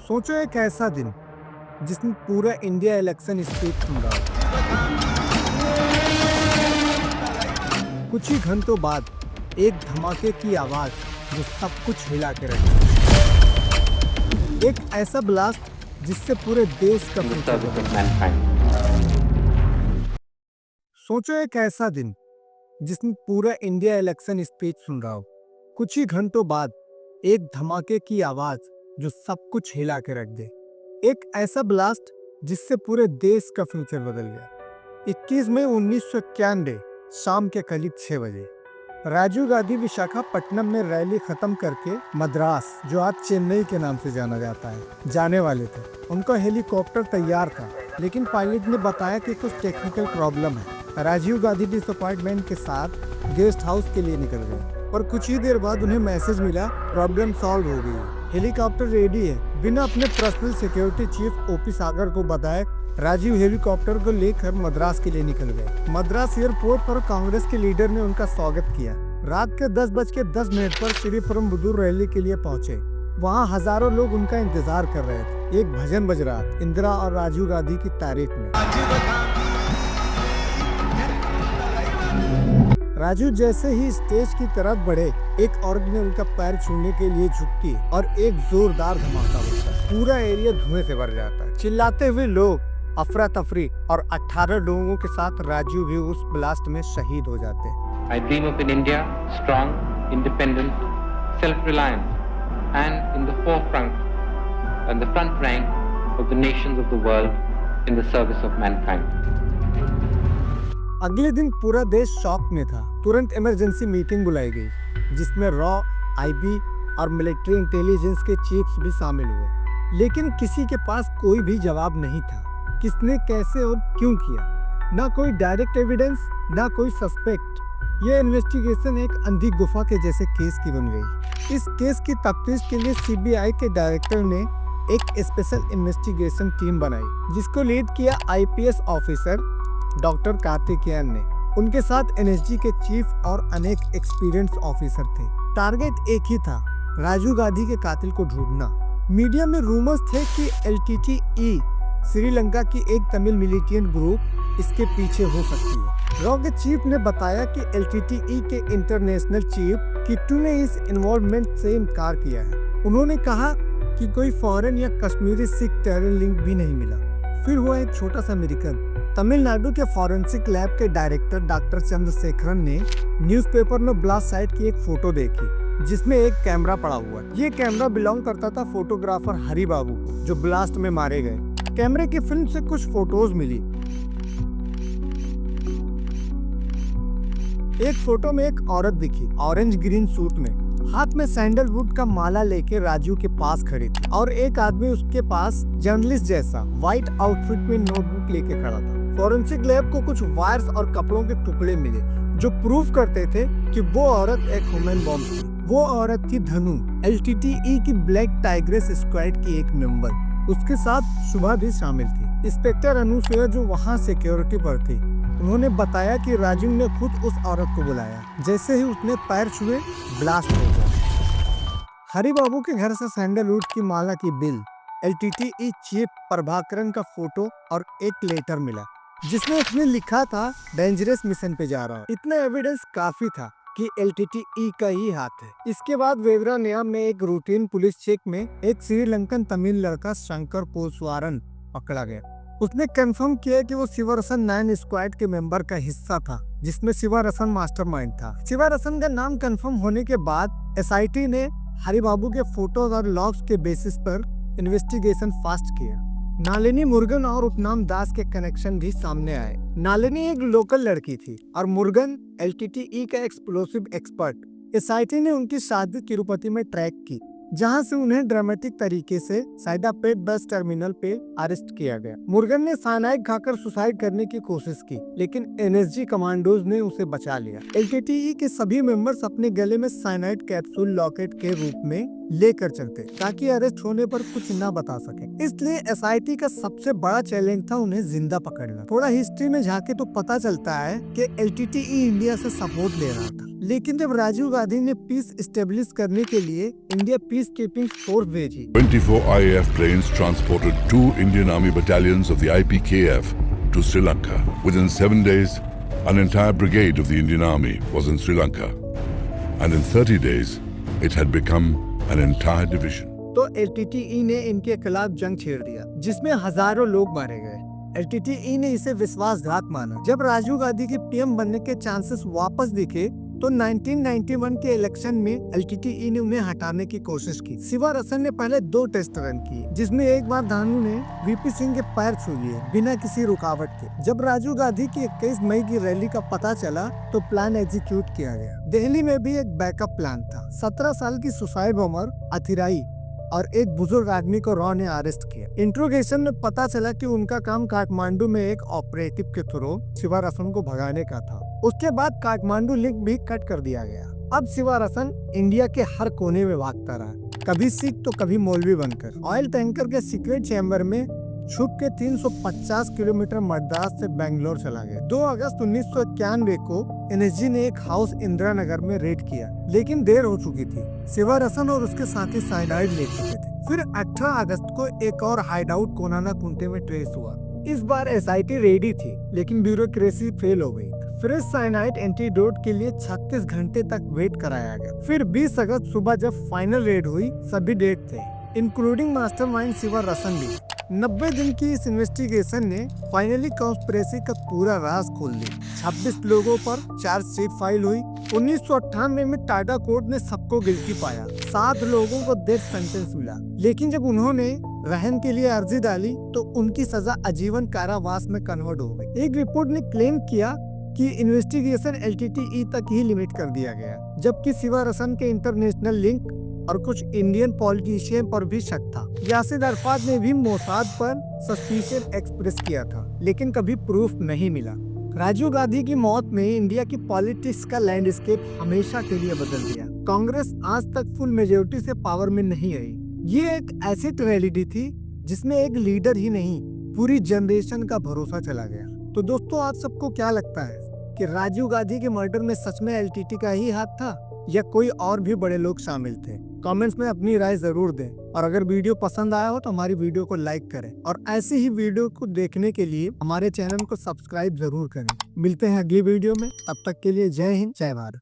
सोचो एक ऐसा दिन जिसमें पूरा इंडिया इलेक्शन स्पीच सुन रहा हो। कुछ ही घंटों बाद एक धमाके की आवाज जो सब कुछ हिला के रख एक ऐसा ब्लास्ट जिससे पूरे देश का फ्यूचर बदल गया। सोचो एक ऐसा दिन जिसमें पूरा इंडिया इलेक्शन स्पीच सुन रहा हो। कुछ ही घंटों बाद एक धमाके की आवाज जो सब कुछ हिला के रख दे। एक ऐसा ब्लास्ट जिससे पूरे देश का फ्यूचर बदल गया। 21 मई 1991 शाम के करीब 6 बजे राजीव गांधी विशाखापट्टनम में रैली खत्म करके मद्रास, जो आज चेन्नई के नाम से जाना जाता है, जाने वाले थे। उनका हेलीकॉप्टर तैयार था, लेकिन पायलट ने बताया कि कुछ टेक्निकल प्रॉब्लम है। राजीव गांधी डिसअपॉइंटमेंट के साथ गेस्ट हाउस के लिए निकल गए और कुछ ही देर बाद उन्हें मैसेज मिला, प्रॉब्लम सॉल्व हो गई, हेलीकॉप्टर रेडी है। बिना अपने पर्सनल सिक्योरिटी चीफ ओपी सागर को बताए राजीव हेलीकॉप्टर को लेकर मद्रास के लिए निकल गए। मद्रास एयरपोर्ट पर कांग्रेस के लीडर ने उनका स्वागत किया। रात के 10:10 पर श्रीपेरुम्बदूर रैली के लिए पहुंचे। वहां हजारों लोग उनका इंतजार कर रहे थे। एक भजन बज रहा था, इंदिरा और राजीव गांधी की तारीफ में। राजू जैसे ही स्टेज की तरफ बढ़े, एक औरत ने उनका पैर छूने के लिए झुकती और एक जोरदार धमाका होता है। पूरा एरिया धुएं से भर जाता है। चिल्लाते हुए लोग, अफरा तफरी, और 18 लोगों के साथ राजू भी उस ब्लास्ट में शहीद हो जाते हैं। I dream of an India strong, independent, self-reliant, and in the forefront and the front rank of the nations of the world in the service of mankind. अगले दिन पूरा देश शॉक में था। तुरंत इमरजेंसी मीटिंग बुलाई गई, जिसमें रॉ, आईबी और मिलिट्री इंटेलिजेंस के चीफ्स भी शामिल हुए। लेकिन किसी के पास कोई भी जवाब नहीं था। किसने, कैसे और क्यों किया? ना कोई डायरेक्ट एविडेंस, ना कोई सस्पेक्ट। ये इन्वेस्टिगेशन एक अंधी गुफा के जैसे केस की बन गई। इस केस की तफ्तीश के लिए सीबीआई के डायरेक्टर ने एक स्पेशल इन्वेस्टिगेशन टीम बनाई, जिसको लीड किया आईपीएस ऑफिसर डॉक्टर कार्तिकेयन ने। उनके साथ एनएसजी के चीफ और अनेक एक्सपीरियंस ऑफिसर थे। टारगेट एक ही था, राजीव गांधी के कातिल को ढूंढना। मीडिया में रूमर्स थे कि एलटीटीई, श्रीलंका की एक तमिल मिलिटेंट ग्रुप, इसके पीछे हो सकती है। रॉ के चीफ ने बताया कि एलटीटीई के इंटरनेशनल चीफ किट्टू ने इस इन्वॉल्वमेंट से इनकार किया है। उन्होंने कहा कि कोई फॉरेन या कश्मीरी सिख टेरर लिंक भी नहीं मिला। फिर हुआ एक छोटा सा मिरेकल। तमिलनाडु के फॉरेंसिक लैब के डायरेक्टर डॉक्टर चंद्रशेखरन ने न्यूज़पेपर में ब्लास्ट साइट की एक फोटो देखी, जिसमें एक कैमरा पड़ा हुआ। ये कैमरा बिलोंग करता था फोटोग्राफर हरि बाबू को, जो ब्लास्ट में मारे गए। कैमरे की फिल्म से कुछ फोटोज मिली। एक फोटो में एक औरत दिखी, ऑरेंज ग्रीन सूट में, हाथ में सैंडलवुड का माला लेके राजू के पास खड़ी थी, और एक आदमी उसके पास जर्नलिस्ट जैसा व्हाइट आउटफिट में नोटबुक लेके खड़ा था। फॉरेंसिक लैब को कुछ वायर्स और कपड़ों के टुकड़े मिले, जो प्रूफ करते थे कि वो औरत एक ह्यूमन बॉम्ब थी। वो औरत थी धनु, एलटीटीई की ब्लैक टाइग्रेस स्क्वाड की एक मेंबर। उसके साथ शुभा भी शामिल थी। इंस्पेक्टर अनुसुया, जो वहाँ सिक्योरिटी पर थी, उन्होंने बताया कि राजीव ने खुद उस औरत को बुलाया। जैसे ही उसने पैर छुए, ब्लास्ट हो गया। हरि बाबू के घर से सैंडलवुड की माला की बिल, एलटीटीई चीफ प्रभाकरन का फोटो और एक लेटर मिला, जिसमें उसने लिखा था, डेंजरस मिशन पे जा रहा हूँ। इतना एविडेंस काफी था कि एलटीटीई का ही हाथ है। इसके बाद वेवरानिया में एक रूटीन पुलिस चेक में एक श्रीलंकन तमिल लड़का शंकर पोस्वारन पकड़ा गया। उसने कंफर्म किया कि वो शिवरसन 9 स्क्वाड के मेंबर का हिस्सा था, जिसमें शिवरसन मास्टरमाइंड था। शिवरसन का नाम कंफर्म होने के बाद एसआईटी ने हरि बाबू के फोटोज और लॉग्स के बेसिस पर इन्वेस्टिगेशन फास्ट किया। नालिनी मुर्गन और उपनाम दास के कनेक्शन भी सामने आए। नालिनी एक लोकल लड़की थी और मुर्गन एलटीटीई का एक्सप्लोसिव एक्सपर्ट। एसआईटी ने उनकी शादी तिरुपति में ट्रैक की, जहां से उन्हें ड्रामेटिक तरीके से सैदापेट बस टर्मिनल पे अरेस्ट किया गया। मुर्गन ने साइनाइड खाकर सुसाइड करने की कोशिश की, लेकिन एनएसजी कमांडोज ने उसे बचा लिया। एलटीटीई के सभी मेंबर्स अपने गले में साइनाइड कैप्सूल लॉकेट के रूप में लेकर चलते, ताकि अरेस्ट होने पर कुछ न बता सके। इसलिए एसआईटी का सबसे बड़ा चैलेंज था उन्हें जिंदा पकड़ना। थोड़ा हिस्ट्री में झांके तो पता चलता है कि एलटीटीई इंडिया से सपोर्ट ले रहा था, लेकिन जब राजीव गांधी ने पीस स्टेब्लिश करने के लिए इंडिया पीस कीपिंग फोर्स भेजी, 24 IAF planes transported 2 Indian Army battalions of the IPKF to Sri Lanka. Within 7 days, an entire brigade of the Indian Army was in Sri Lanka. And in 30 days, it had become an entire division. तो LTTE ने इनके खिलाफ जंग छेड़ दिया, जिसमें हजारों लोग मारे गए। LTTE ने इसे विश्वासघात माना। जब राजीव गांधी के पीएम बनने के चांसेस वापस दिखे तो 1991 के इलेक्शन में LTTE ने उन्हें हटाने की कोशिश की। शिवरसन ने पहले 2 टेस्ट रन किए, जिसमें एक बार धानु ने वीपी सिंह के पैर छू लिए बिना किसी रुकावट के। जब राजीव गांधी की 21 मई की रैली का पता चला तो प्लान एग्जीक्यूट किया गया। दिल्ली में भी एक बैकअप प्लान था। 17 साल की सुसाइब उमर अथिराई और एक बुजुर्ग आदमी को रॉ ने अरेस्ट किया। इंट्रोगेशन में पता चला कि उनका काम काठमांडू में एक ऑपरेटिव के थ्रू शिवरसन को भगाने का था। उसके बाद काठमांडू लिंक भी कट कर दिया गया। अब शिवरसन इंडिया के हर कोने में भागता रहा, कभी सिख तो कभी मौलवी बनकर। ऑयल टैंकर के सीक्रेट चैम्बर में छुप के 350 किलोमीटर मद्रास से बेंगलोर चला गया। 2 अगस्त 1991 को NSG ने एक हाउस इंदिरा नगर में रेड किया, लेकिन देर हो चुकी थी। शिवरसन और उसके साथी साइनाइड ले चुके थे। फिर 18 अगस्त को एक और हाइडआउट कोनाना-कुंटे में ट्रेस हुआ। इस बार SIT रेडी थी, लेकिन ब्यूरोक्रेसी फेल हो गई। फिर साइनाइड एंटीडोट के लिए 36 घंटे तक वेट कराया गया। फिर 20 अगस्त सुबह जब फाइनल रेड हुई, सभी डेड थे, इंक्लूडिंग मास्टरमाइंड शिवरसन भी। 90 दिन की इस इन्वेस्टिगेशन ने फाइनली कॉन्स्पिरेसी का पूरा राज खोल दिया। 26 लोगों पर चार्जशीट फाइल हुई। 1998 में टाटा कोर्ट ने सबको गिल्टी पाया। 7 लोगों को डेथ सेंटेंस मिला, लेकिन जब उन्होंने रहम के लिए अर्जी डाली तो उनकी सजा आजीवन कारावास में कन्वर्ट हो गई। एक रिपोर्ट ने क्लेम किया कि इन्वेस्टिगेशन LTTE तक ही लिमिट कर दिया गया, जबकि शिवरसन के इंटरनेशनल लिंक और कुछ इंडियन पॉलिटिशियन पर भी शक था। यासिर अरफात ने भी मोसाद पर सस्पिशन एक्सप्रेस किया था, लेकिन कभी प्रूफ नहीं मिला। राजीव गांधी की मौत ने इंडिया की पॉलिटिक्स का लैंडस्केप हमेशा के लिए बदल दिया। कांग्रेस आज तक फुल मेजोरिटी से पावर में नहीं आई। ये एक ऐसी ट्रेजेडी थी जिसमें एक लीडर ही नहीं, पूरी जनरेशन का भरोसा चला गया। तो दोस्तों, आप सबको क्या लगता है कि राजीव गांधी के मर्डर में सच में LTT का ही हाथ था या कोई और भी बड़े लोग शामिल थे? कमेंट्स में अपनी राय जरूर दें, और अगर वीडियो पसंद आया हो तो हमारी वीडियो को लाइक करें, और ऐसी ही वीडियो को देखने के लिए हमारे चैनल को सब्सक्राइब जरूर करें। मिलते हैं अगली वीडियो में, तब तक के लिए जय हिंद, जय भारत।